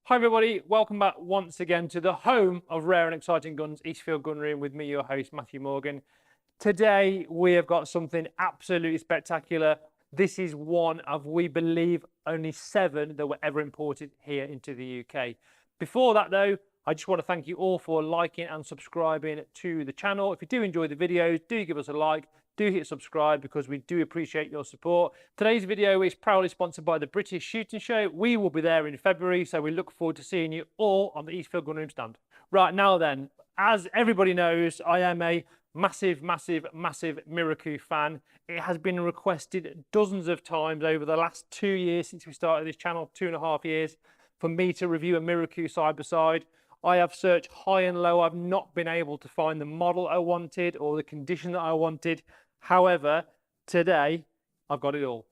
Hi everybody, welcome back once again to the home of rare and exciting guns, Eastfield Gunroom, with me, your host, Matthew Morgan. Today we have got something absolutely spectacular. This is one of, we believe, only 7 that were ever imported here into the UK. Before that though, I just want to thank you all for liking and subscribing to the channel. If you do enjoy the videos, do give us a like. Do hit subscribe because we do appreciate your support. Today's video is proudly sponsored by the British Shooting Show. We will be there in February, so we look forward to seeing you all on the Eastfield Gunroom stand. Right, now then, as everybody knows, I am a massive Miroku fan. It has been requested dozens of times over the last 2 years since we started this channel, 2.5 years, for me to review a Miroku side-by-side. I have searched high and low. I've not been able to find the model I wanted or the condition that I wanted. However, today I've got it all.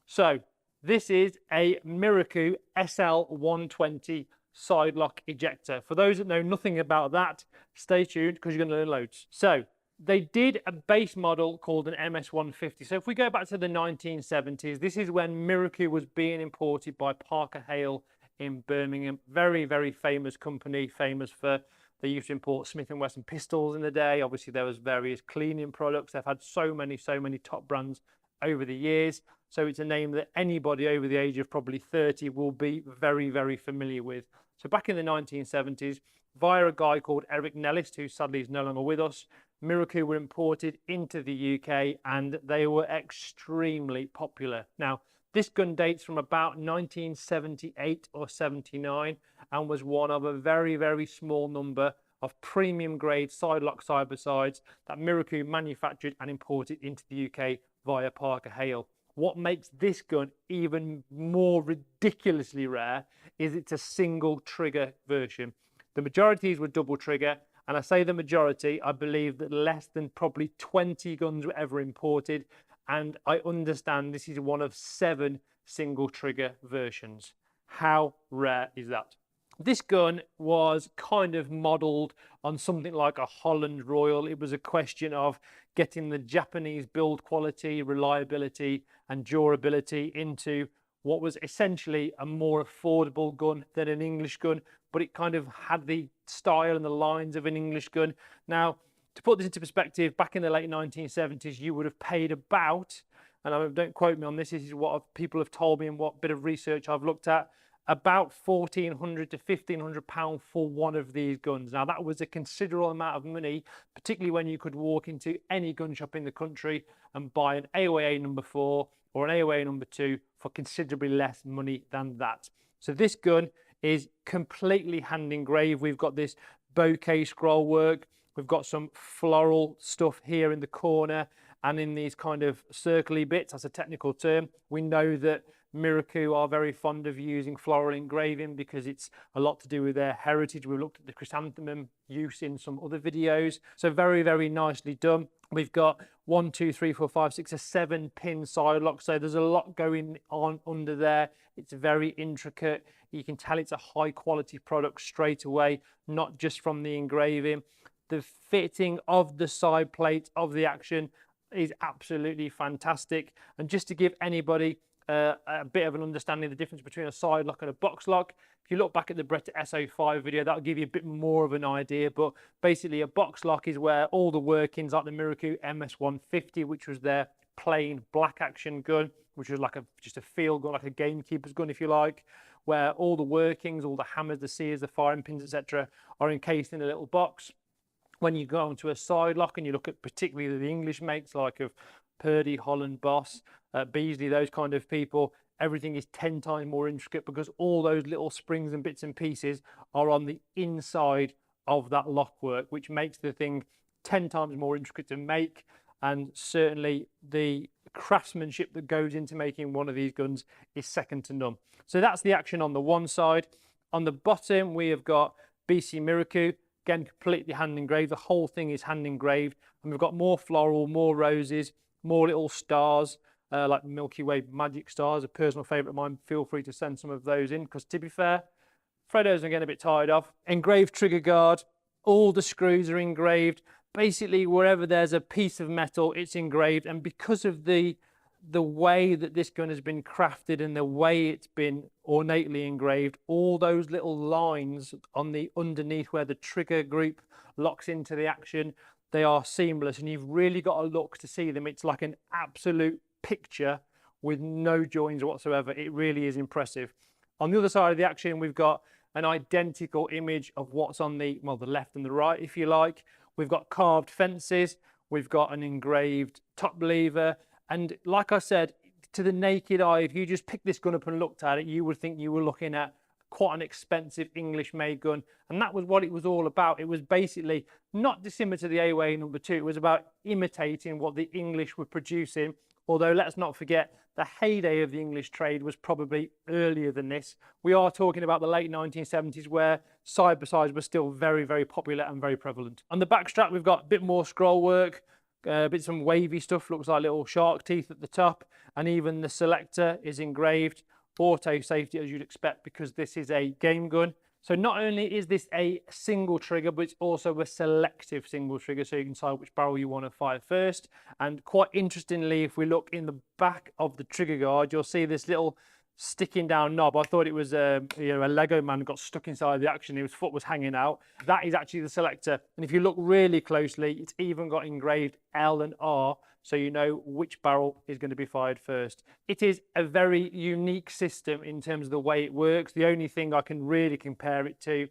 So this is a Miroku SL120 Sidelock ejector. For those that know nothing about that, stay tuned because you're going to learn loads. So they did a base model called an MS150. So if we go back to the 1970s, this is when Miroku was being imported by Parker Hale in Birmingham. Very famous company, famous for, they used to import Smith & Wesson pistols in the day. Obviously there was various cleaning products. They've had so many top brands over the years. So it's a name that anybody over the age of probably 30 will be very familiar with. So back in the 1970s, via a guy called Eric Nellis, who sadly is no longer with us, Miroku were imported into the UK and they were extremely popular. Now, this gun dates from about 1978 or 79 and was one of a very small number of premium grade Sidelock side-by-sides that Miroku manufactured and imported into the UK via Parker Hale. What makes this gun even more ridiculously rare is it's a single trigger version. The majorities were double trigger, and I say the majority, I believe that less than probably 20 guns were ever imported, and I understand this is one of 7 single trigger versions. How rare is that? This gun was kind of modeled on something like a Holland Royal. It was a question of getting the Japanese build quality, reliability and durability into what was essentially a more affordable gun than an English gun, but it kind of had the style and the lines of an English gun. Now, to put this into perspective, back in the late 1970s, you would have paid about, and don't quote me on this, this is what people have told me and what bit of research I've looked at, about £1,400 to £1,500 for one of these guns. Now, that was a considerable amount of money, particularly when you could walk into any gun shop in the country and buy an AOA number 4 or an AOA number 2 for considerably less money than that. So this gun is completely hand engraved. We've got this bouquet scroll work. We've got some floral stuff here in the corner and in these kind of circly bits. That's a technical term. We know that Miroku are very fond of using floral engraving because it's a lot to do with their heritage. We've looked at the chrysanthemum use in some other videos. So very nicely done. We've got 1, 2, 3, 4, 5, 6, a 7-pin side lock. So there's a lot going on under there. It's very intricate. You can tell it's a high quality product straight away, not just from the engraving. The fitting of the side plate of the action is absolutely fantastic. And just to give anybody a bit of an understanding of the difference between a side lock and a box lock, if you look back at the Bretta SO5 video, that'll give you a bit more of an idea. But basically a box lock is where all the workings, like the Miroku MS150, which was their plain black action gun, which was like just a field gun, like a gamekeeper's gun if you like, where all the workings, all the hammers, the sears, the firing pins, etc. are encased in a little box. When you go onto a side lock and you look at particularly the English makes like of Purdy, Holland, Boss, Beasley, those kind of people, everything is 10 times more intricate because all those little springs and bits and pieces are on the inside of that lock work, which makes the thing 10 times more intricate to make. And certainly the craftsmanship that goes into making one of these guns is second to none. So that's the action on the one side. On the bottom, we have got BC Miroku. Again, completely hand engraved. The whole thing is hand engraved. And we've got more floral, more roses, more little stars, like Milky Way magic stars, a personal favourite of mine. Feel free to send some of those in, because to be fair, Freddo's are getting a bit tired of. Engraved trigger guard, all the screws are engraved. Basically, wherever there's a piece of metal, it's engraved. And because of the the way that this gun has been crafted and the way it's been ornately engraved, all those little lines on the underneath where the trigger group locks into the action, they are seamless, and you've really got to look to see them. It's like an absolute picture with no joins whatsoever. It really is impressive. On the other side of the action, we've got an identical image of what's on the, well, the left and the right, if you like. We've got carved fences, we've got an engraved top lever, and like I said, to the naked eye, if you just picked this gun up and looked at it, you would think you were looking at quite an expensive English-made gun, and that was what it was all about. It was basically not dissimilar to the AOA number 2. It was about imitating what the English were producing, although let's not forget the heyday of the English trade was probably earlier than this. We are talking about the late 1970s, where side-by-sides were still very, very popular and very prevalent. On the back strap, we've got a bit more scroll work, a bit some wavy stuff, looks like little shark teeth at the top, and even the selector is engraved. Auto safety, as you'd expect, because this is a game gun. So not only is this a single trigger, but it's also a selective single trigger, so you can decide which barrel you want to fire first. And quite interestingly, if we look in the back of the trigger guard, you'll see this little sticking down knob. I thought it was a Lego man got stuck inside the action, his foot was hanging out. That is actually the selector, and if you look really closely, it's even got engraved L and R, so you know which barrel is going to be fired first. It is a very unique system in terms of the way it works. The only thing I can really compare it to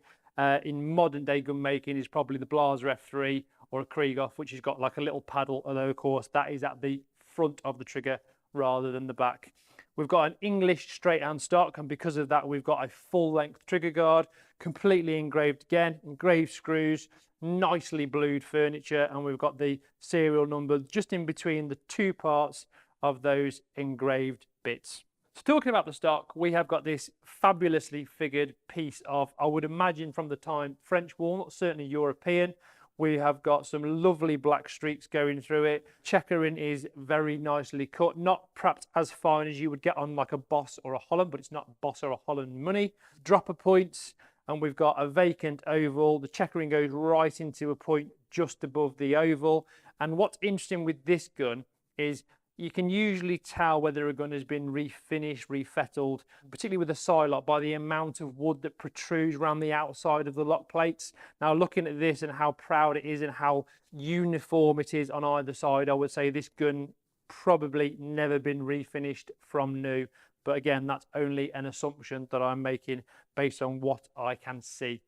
in modern day gun making is probably the Blaser F3 or a Krieghoff, which has got like a little paddle, although of course that is at the front of the trigger rather than the back. We've got an English straight hand stock, and because of that we've got a full length trigger guard, completely engraved again, engraved screws, nicely blued furniture, and we've got the serial number just in between the two parts of those engraved bits. So talking about the stock, we have got this fabulously figured piece of, I would imagine from the time, French walnut, certainly European. We have got some lovely black streaks going through it. Checkering is very nicely cut, not perhaps as fine as you would get on like a Boss or a Holland, but it's not Boss or a Holland money. Dropper points, and we've got a vacant oval. The checkering goes right into a point just above the oval. And what's interesting with this gun is you can usually tell whether a gun has been refinished, refettled, particularly with a Sidelock, by the amount of wood that protrudes around the outside of the lock plates. Now, looking at this and how proud it is and how uniform it is on either side, I would say this gun probably never been refinished from new. But again, that's only an assumption that I'm making based on what I can see.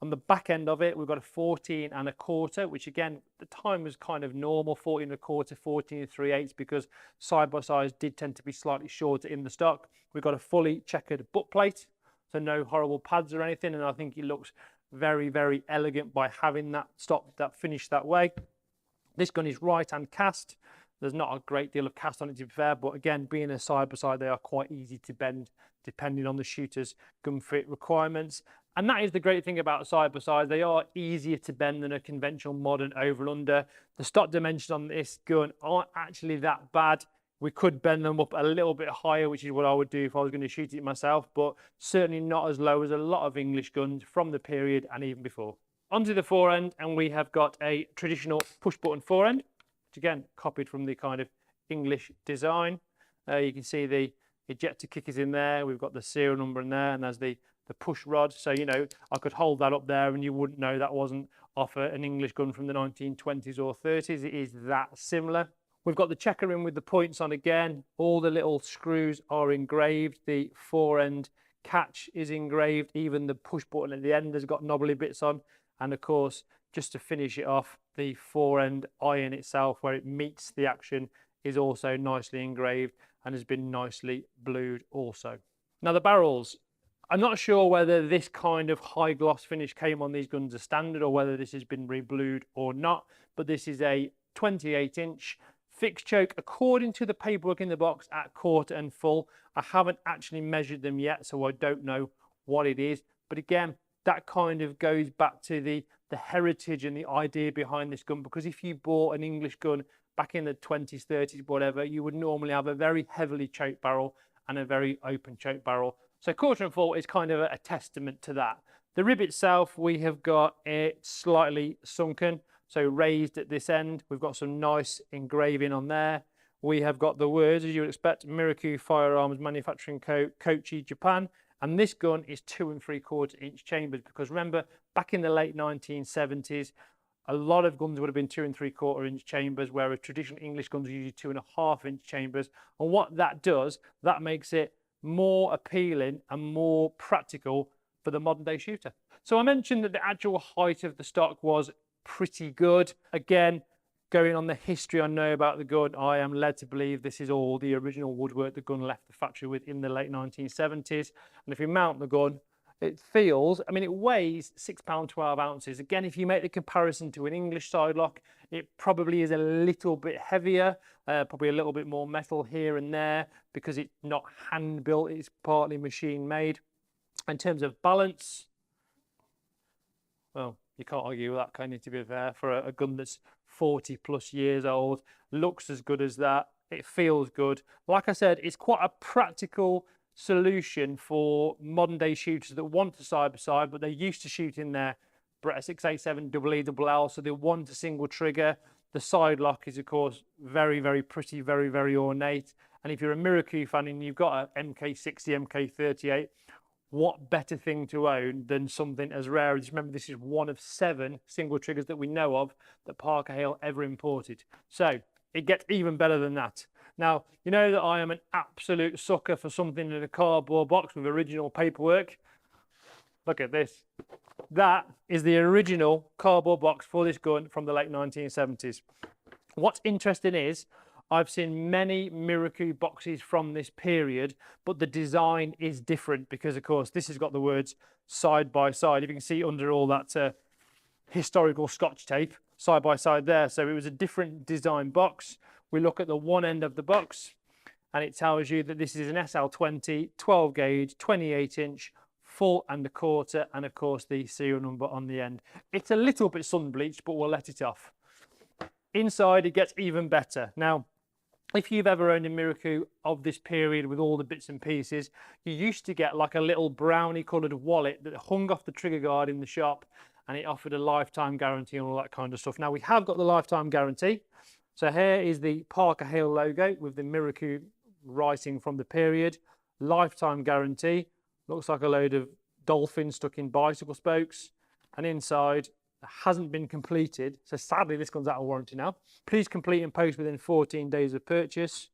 On the back end of it, we've got a 14 1/4, which again, the time was kind of normal, 14 1/4, 14 3/8, because side-by-sides did tend to be slightly shorter in the stock. We've got a fully checkered butt plate, so no horrible pads or anything, and I think it looks very, very elegant by having that stock that finished that way. This gun is right-hand cast. There's not a great deal of cast on it, to be fair, but again, being a side-by-side, they are quite easy to bend depending on the shooter's gun fit requirements. And that is the great thing about side-by-sides. They are easier to bend than a conventional modern over and under. The stock dimensions on this gun aren't actually that bad. We could bend them up a little bit higher, which is what I would do if I was going to shoot it myself, but certainly not as low as a lot of English guns from the period and even before. Onto the forend, and we have got a traditional push-button forend, which again, copied from the kind of English design. You can see the ejector kick is in there. We've got the serial number in there, and there's the push rod. So, you know, I could hold that up there and you wouldn't know that wasn't off an English gun from the 1920s or 30s. It is that similar. We've got the checkering with the points on again. All the little screws are engraved. The forend catch is engraved. Even the push button at the end has got knobbly bits on. And of course, just to finish it off, the forend iron itself, where it meets the action, is also nicely engraved and has been nicely blued also. Now the barrels, I'm not sure whether this kind of high gloss finish came on these guns as standard or whether this has been reblued or not, but this is a 28-inch fixed choke according to the paperwork in the box at quarter and full. I haven't actually measured them yet, so I don't know what it is, but again, that kind of goes back to the heritage and the idea behind this gun, because if you bought an English gun back in the 20s, 30s, whatever, you would normally have a very heavily choked barrel and a very open choke barrel. So quarter and full is kind of a testament to that. The rib itself, we have got it slightly sunken, so raised at this end. We've got some nice engraving on there. we have got the words, as you would expect, Miroku Firearms Manufacturing Co., Kochi, Japan. And this gun is 2 3/4 inch chambers, because remember, back in the late 1970s, a lot of guns would have been 2 3/4 inch chambers, whereas traditional English guns are usually 2.5 inch chambers. And what that does, that makes it more appealing and more practical for the modern day shooter. So I mentioned that the actual height of the stock was pretty good. Again, going on the history I know about the gun, I am led to believe this is all the original woodwork the gun left the factory with in the late 1970s. And if you mount the gun, it feels, I mean, it weighs £6 12 ounces. Again, if you make the comparison to an English Sidelock, it probably is a little bit heavier, probably a little bit more metal here and there, because it's not hand built, it's partly machine made. In terms of balance, well, you can't argue with that, can you, to be fair, for a gun that's 40 plus years old, looks as good as that, it feels good. Like I said, it's quite a practical solution for modern day shooters that want to side by side, but they're used to shooting their Beretta 687 EE, so they want a single trigger. The Sidelock is, of course, very, very pretty, very, very ornate. And if you're a Miroku fan and you've got an MK60, MK38, what better thing to own than something as rare as, remember, this is one of 7 single triggers that we know of that Parker Hale ever imported. So it gets even better than that. Now, you know that I am an absolute sucker for something in a cardboard box with original paperwork. Look at this. That is the original cardboard box for this gun from the late 1970s. What's interesting is, I've seen many Miroku boxes from this period, but the design is different because, of course, this has got the words side by side. If you can see under all that historical Scotch tape, side by side there. So it was a different design box. We look at the one end of the box and it tells you that this is an SL120, 12 gauge, 28 inch, full and a quarter, and of course the serial number on the end. It's a little bit sun bleached, but we'll let it off. Inside, it gets even better. Now, if you've ever owned a Miroku of this period with all the bits and pieces, you used to get like a little brownie coloured wallet that hung off the trigger guard in the shop, and it offered a lifetime guarantee and all that kind of stuff. Now, we have got the lifetime guarantee. So here is the Parker Hale logo with the Miroku writing from the period. Lifetime guarantee. Looks like a load of dolphins stuck in bicycle spokes. And inside, hasn't been completed, so sadly this comes out of warranty now. Please complete and post within 14 days of purchase.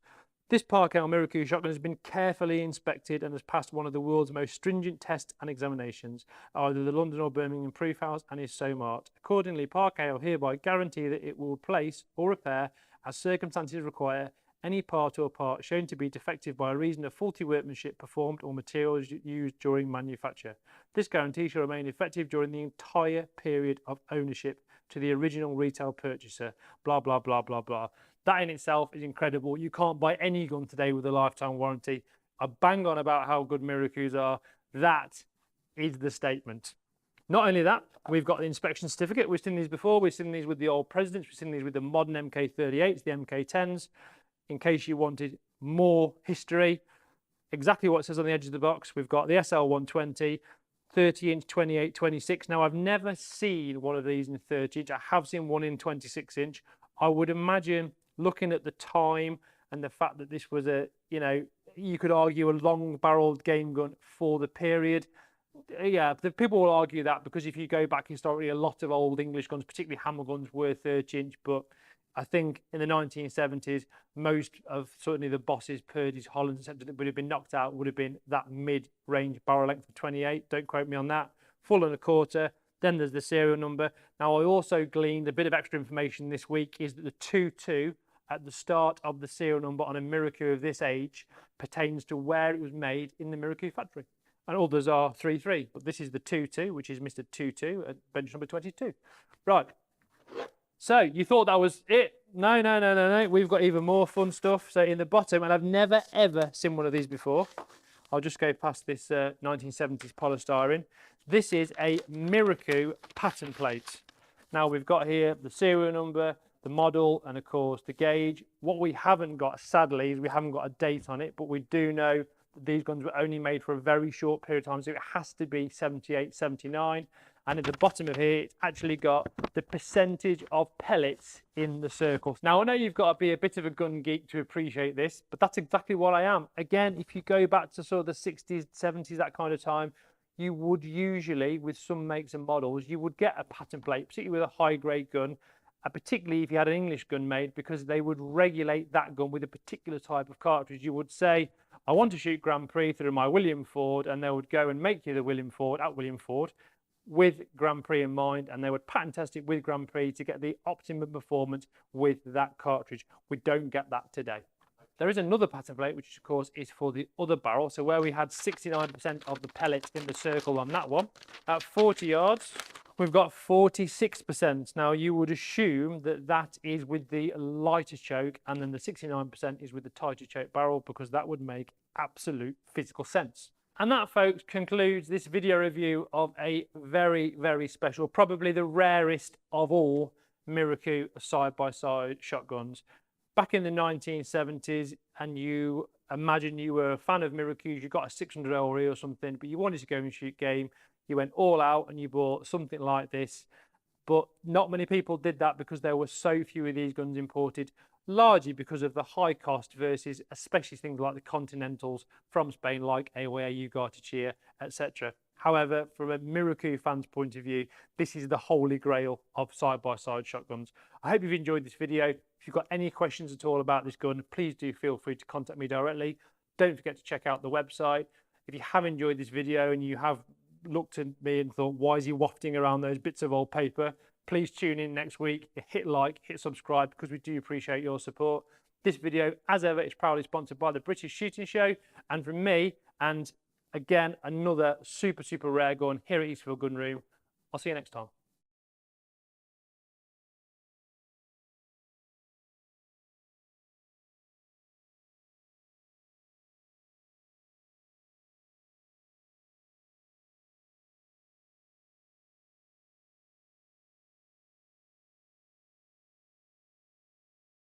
This Parker Hale Miroku shotgun has been carefully inspected and has passed one of the world's most stringent tests and examinations, either the London or Birmingham Proof House, and is so marked. Accordingly, Parker Hale hereby guarantee that it will replace or repair, as circumstances require, any part or part shown to be defective by reason of faulty workmanship performed or materials used during manufacture. This guarantee shall remain effective during the entire period of ownership to the original retail purchaser, blah, blah, blah, blah, blah. That in itself is incredible. You can't buy any gun today with a lifetime warranty. I bang on about how good Mirokus are. That is the statement. Not only that, we've got the inspection certificate. We've seen these before. We've seen these with the old presidents. We've seen these with the modern MK38s, the MK10s. In case you wanted more history, exactly what it says on the edge of the box. We've got the SL120, 30 inch, 28, 26. Now, I've never seen one of these in 30 inch. I have seen one in 26 inch. I would imagine, looking at the time and the fact that this was a, you know, you could argue a long barreled game gun for the period. Yeah, the people will argue that, because if you go back historically, a lot of old English guns, particularly hammer guns, were 30 inch, but I think in the 1970s, most of certainly the Bosses, Purdy's, Hollands, etc., that would have been knocked out would have been that mid-range barrel length of 28. Don't quote me on that. Full and a quarter. Then there's the serial number. Now, I also gleaned a bit of extra information this week, is that the 22 at the start of the serial number on a Miroku of this age pertains to where it was made in the Miroku factory. And others are 33, but this is the 22, which is Mr. 22 at bench number 22. Right. So you thought that was it? No. We've got even more fun stuff. So in the bottom, and I've never ever seen one of these before. I'll just go past this 1970s polystyrene. This is a Miroku pattern plate. Now we've got here the serial number, the model, and of course the gauge. What we haven't got, sadly, is we haven't got a date on it, but we do know that these guns were only made for a very short period of time, so it has to be 78, 79. And at the bottom of here, it's actually got the percentage of pellets in the circles. Now, I know you've got to be a bit of a gun geek to appreciate this, but that's exactly what I am. Again, if you go back to sort of the 60s, 70s, that kind of time, you would usually, with some makes and models, you would get a pattern plate, particularly with a high-grade gun, particularly if you had an English gun made, because they would regulate that gun with a particular type of cartridge. You would say, I want to shoot Grand Prix through my William Ford, and they would go and make you the William Ford at William Ford with Grand Prix in mind, and they would pattern test it with Grand Prix to get the optimum performance with that cartridge. We don't get that today. There is another pattern plate, which of course is for the other barrel. So where we had 69% of the pellets in the circle on that one, at 40 yards, we've got 46%. Now you would assume that that is with the lighter choke, and then the 69% is with the tighter choke barrel, because that would make absolute physical sense. And that, folks, concludes this video review of a very, very special, probably the rarest of all Miroku side-by-side shotguns. Back in the 1970s, and you imagine you were a fan of Mirokus, you got a 600 LRE or something, but you wanted to go and shoot game, you went all out and you bought something like this. But not many people did that because there were so few of these guns imported, largely because of the high cost versus especially things like the Continentals from Spain, like AOA, Ugartechia, etc. However, from a Miroku fan's point of view, this is the holy grail of side-by-side shotguns. I hope you've enjoyed this video. If you've got any questions at all about this gun, please do feel free to contact me directly. Don't forget to check out the website. If you have enjoyed this video and you have looked at me and thought, why is he wafting around those bits of old paper, please tune in next week, hit like, hit subscribe, because we do appreciate your support. This video, as ever, is proudly sponsored by the British Shooting Show, and from me, and again, another super, super rare gun here at Eastfield Gunroom. I'll see you next time.